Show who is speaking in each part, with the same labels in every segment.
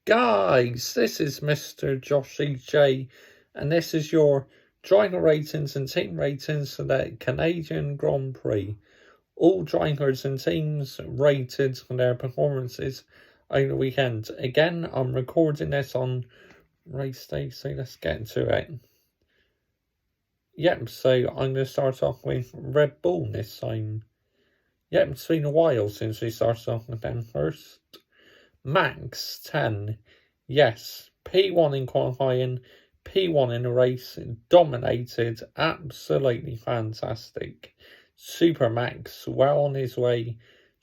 Speaker 1: Guys, this is Mr. Joshy J, and this is your driver ratings and team ratings for the Canadian Grand Prix. All drivers and teams rated for their performances over the weekend. Again, I'm recording this on race day, so let's get to it. Yep, so I'm going to start off with Red Bull this time. Yep, it's been a while since we started off with them first. Max 10. Yes, P1 in qualifying, P1 in the race, dominated, absolutely fantastic. Super Max, well on his way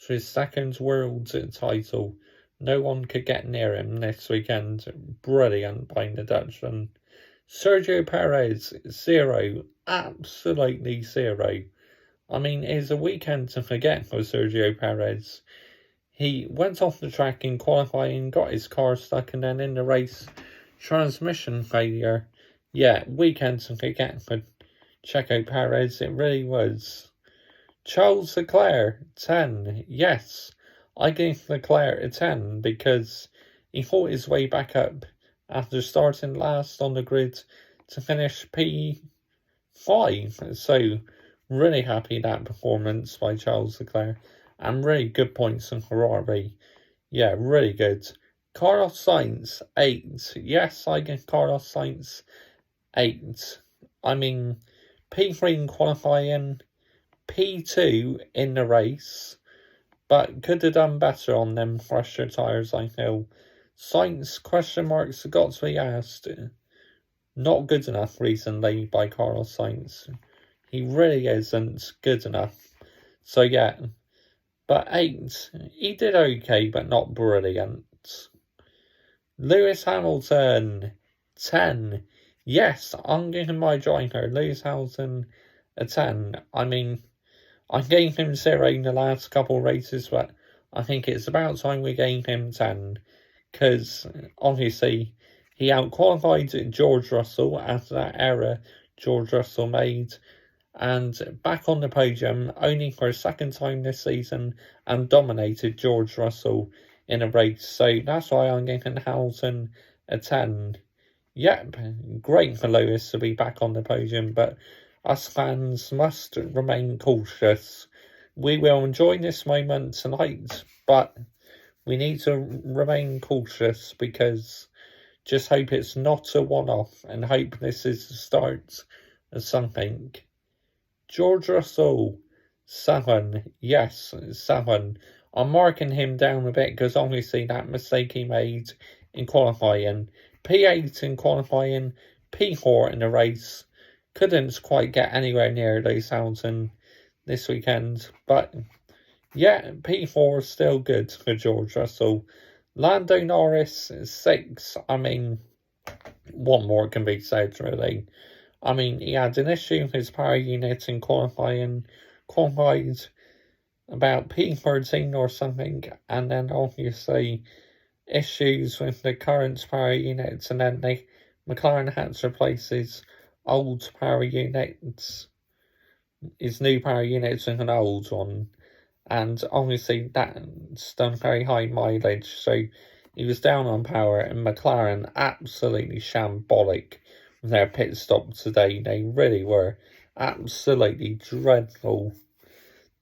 Speaker 1: to his second world title. No one could get near him this weekend. Brilliant by the Dutchman. Sergio Perez, 0, absolutely 0. I mean, it's a weekend to forget for Sergio Perez. He went off the track in qualifying, got his car stuck, and then in the race, transmission failure. Yeah, weekend to forget for Checo Perez, it really was. Charles Leclerc, 10. Yes, I gave Leclerc a 10 because he fought his way back up after starting last on the grid to finish P5. So, really happy that performance by Charles Leclerc. And really good points in Ferrari. Yeah, really good. Carlos Sainz, 8. Yes, I give Carlos Sainz 8. I mean, P3 in qualifying, P2 in the race, but could have done better on them fresher tyres, I feel. Sainz, question marks, got to be asked. Not good enough recently by Carlos Sainz. He really isn't good enough. So yeah. But 8, he did okay, but not brilliant. Lewis Hamilton, 10. Yes, I'm giving my driver, Lewis Hamilton, a 10. I mean, I gave him 0 in the last couple of races, but I think it's about time we gave him 10. Because, obviously, he outqualified George Russell after that error George Russell made. And back on the podium only for a second time this season and dominated George Russell in a race. So that's why I'm giving Hamilton a 10. Yep, great for Lewis to be back on the podium, but us fans must remain cautious. We will enjoy this moment tonight, but we need to remain cautious because just hope it's not a one-off and hope this is the start of something. George Russell, 7. Yes, 7. I'm marking him down a bit because obviously that mistake he made in qualifying. P8 in qualifying, P4 in the race. Couldn't quite get anywhere near Lewis Hamilton this weekend. But yeah, P4 is still good for George Russell. Lando Norris, 6. I mean, what more can be said, really? I mean, he had an issue with his power unit in qualifying, qualified about P13 or something, and then obviously issues with the current power units, and then McLaren had to replace his old power units, his new power units with an old one, and obviously that's done very high mileage, so he was down on power, and McLaren absolutely shambolic their pit stop today. They really were absolutely dreadful.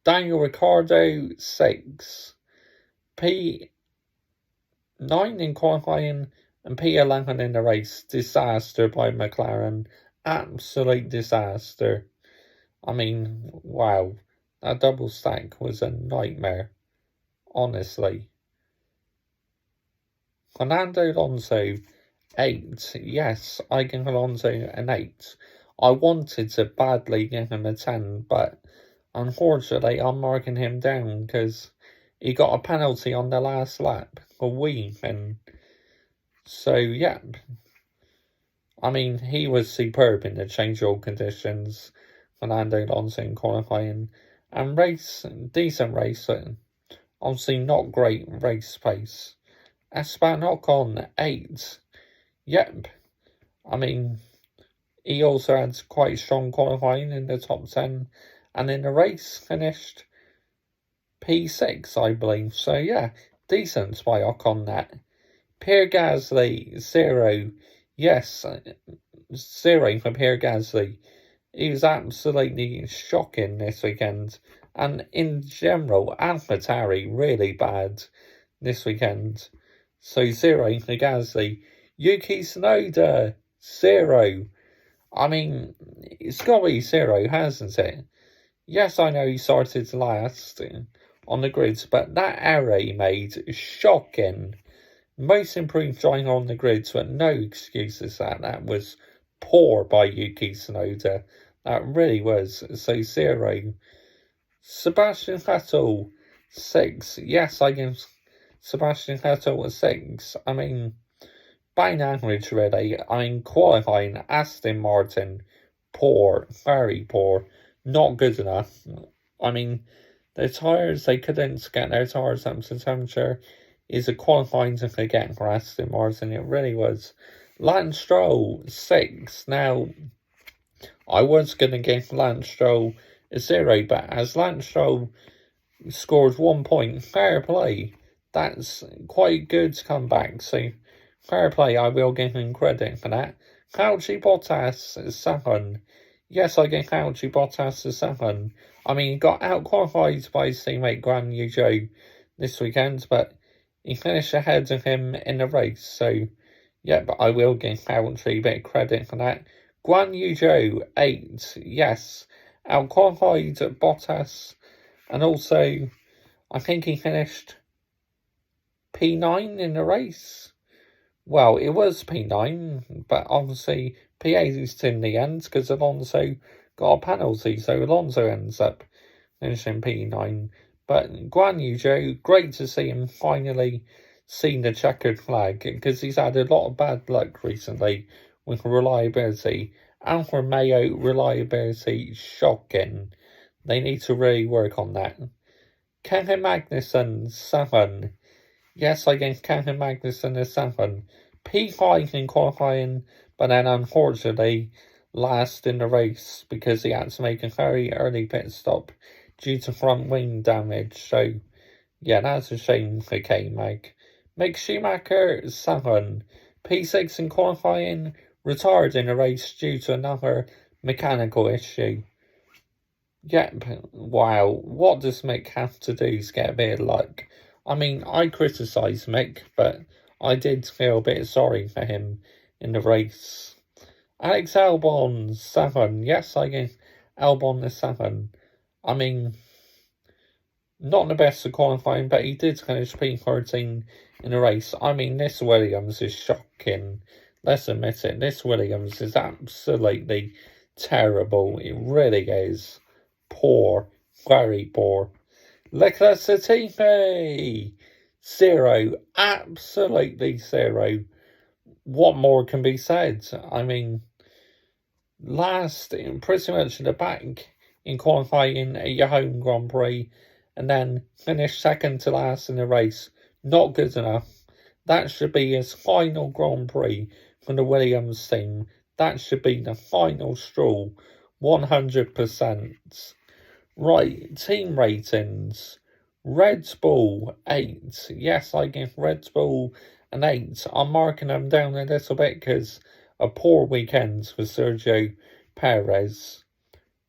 Speaker 1: Daniel Ricciardo, 6. P9 in qualifying and P11 in the race. Disaster by McLaren. Absolute disaster. I mean, wow. That double stack was a nightmare. Honestly. Fernando Alonso, 8. Yes, I give Alonso an 8. I wanted to badly give him a 10, but unfortunately I'm marking him down because he got a penalty on the last lap for weaving. So, yeah. I mean, he was superb in the changeover conditions. Fernando Alonso in qualifying. And decent race. Obviously not great race pace. Esteban Ocon, 8. Yep, I mean, he also had quite strong qualifying in the top 10, and in the race finished P6, I believe. So yeah, decent by Ocon that. Pierre Gasly, 0. Yes, 0 for Pierre Gasly. He was absolutely shocking this weekend. And in general, Tauri really bad this weekend. So 0 for Gasly. Yuki Tsunoda, 0. I mean, it's got to be 0, hasn't it? Yes, I know he started last on the grids, but that error he made is shocking. Most improved driver on the grids, but no excuses that was poor by Yuki Tsunoda. That really was. So 0. Sebastian Vettel, 6. Yes, I give Sebastian Vettel a 6. I mean, by average, really. I mean, qualifying, Aston Martin, poor, very poor, not good enough. I mean, their tyres, they couldn't get their tyres up to temperature. Is a qualifying to forget for Aston Martin. It really was. Lance Stroll, 6. Now, I was going to give Lance Stroll a 0, but as Lance Stroll scored 1 point, fair play. That's quite good comeback, so fair play, I will give him credit for that. Valtteri Bottas, 7. Yes, I give Valtteri Bottas a 7. I mean, he got out-qualified by his teammate Guan Yu Zhou this weekend, but he finished ahead of him in the race, so yeah, but I will give Valtteri a bit of credit for that. Guan Yu Zhou, 8. Yes, out-qualified Bottas, and also I think he finished P9 in the race. Well, it was P9, but obviously P8 in the end because Alonso got a penalty, so Alonso ends up finishing P9. But Guan Yu Zhou, great to see him finally see the checkered flag because he's had a lot of bad luck recently with reliability. Alfa Romeo reliability, shocking. They need to really work on that. Kevin Magnussen, 7. Yes, I gave Kevin Magnussen a 7. P5 in qualifying, but then unfortunately last in the race because he had to make a very early pit stop due to front wing damage. So, yeah, that's a shame for K-Mag. Mick Schumacher, 7. P6 in qualifying, retired in the race due to another mechanical issue. Yep, wow, what does Mick have to do to get a bit of luck? I mean, I criticise Mick, but I did feel a bit sorry for him in the race. Alex Albon, 7. Yes, I give Albon a 7. I mean, not the best of qualifying, but he did finish P13 in the race. I mean, this Williams is shocking. Let's admit it. This Williams is absolutely terrible. It really is. Poor. Very poor. Leclerc Latifi, 0. Absolutely 0. What more can be said? I mean, last, pretty much at the back in qualifying at your home Grand Prix, and then finished second to last in the race. Not good enough. That should be his final Grand Prix for the Williams team. That should be the final straw. 100%. Right, team ratings. Red Bull, 8. Yes, I give Red Bull an 8. I'm marking them down a little bit because a poor weekend for Sergio Perez.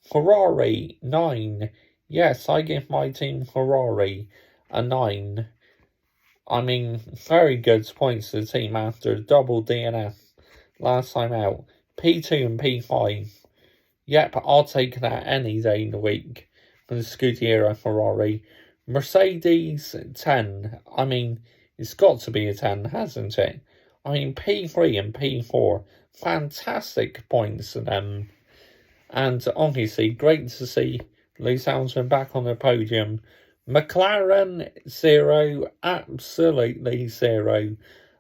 Speaker 1: Ferrari, 9. Yes, I give my team Ferrari a 9. I mean, very good points to the team after double DNF last time out. P2 and P5. Yep, I'll take that any day in the week for the Scuderia Ferrari. Mercedes, 10. I mean, it's got to be a 10, hasn't it? I mean, P3 and P4, fantastic points to them. And obviously, great to see Lewis Hamilton back on the podium. McLaren, 0. Absolutely 0.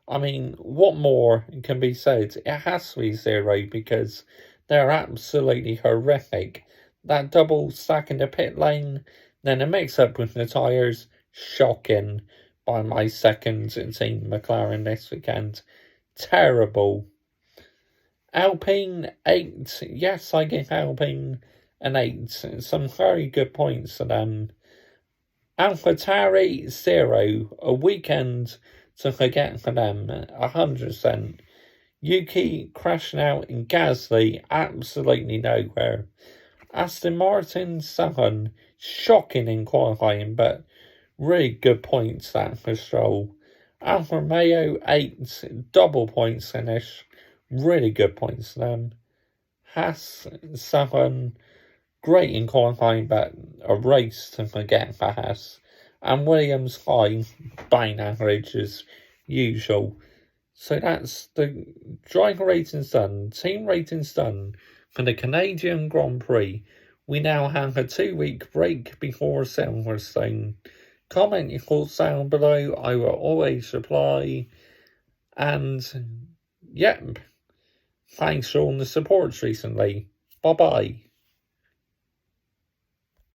Speaker 1: I mean, what more can be said? It has to be 0 because they're absolutely horrific. That double stack in the pit lane, then a mix-up with the tyres, shocking by my second team McLaren this weekend. Terrible. Alpine, 8. Yes, I give Alpine an 8. Some very good points for them. AlphaTauri, 0. A weekend to get for them, 100%. Yuki crashing out in Gasly, absolutely nowhere. Aston Martin 7, shocking in qualifying, but really good points that for Stroll. Alfa Romeo 8, double points finish, really good points for them. Haas 7, great in qualifying, but a race to forget for Haas. And Williams 5, bang average as usual. So that's the driver ratings done, team ratings done for the Canadian Grand Prix. We now have a 2-week break before Silverstone. Comment your thoughts down below, I will always reply. And, yep, thanks for all the support recently. Bye-bye.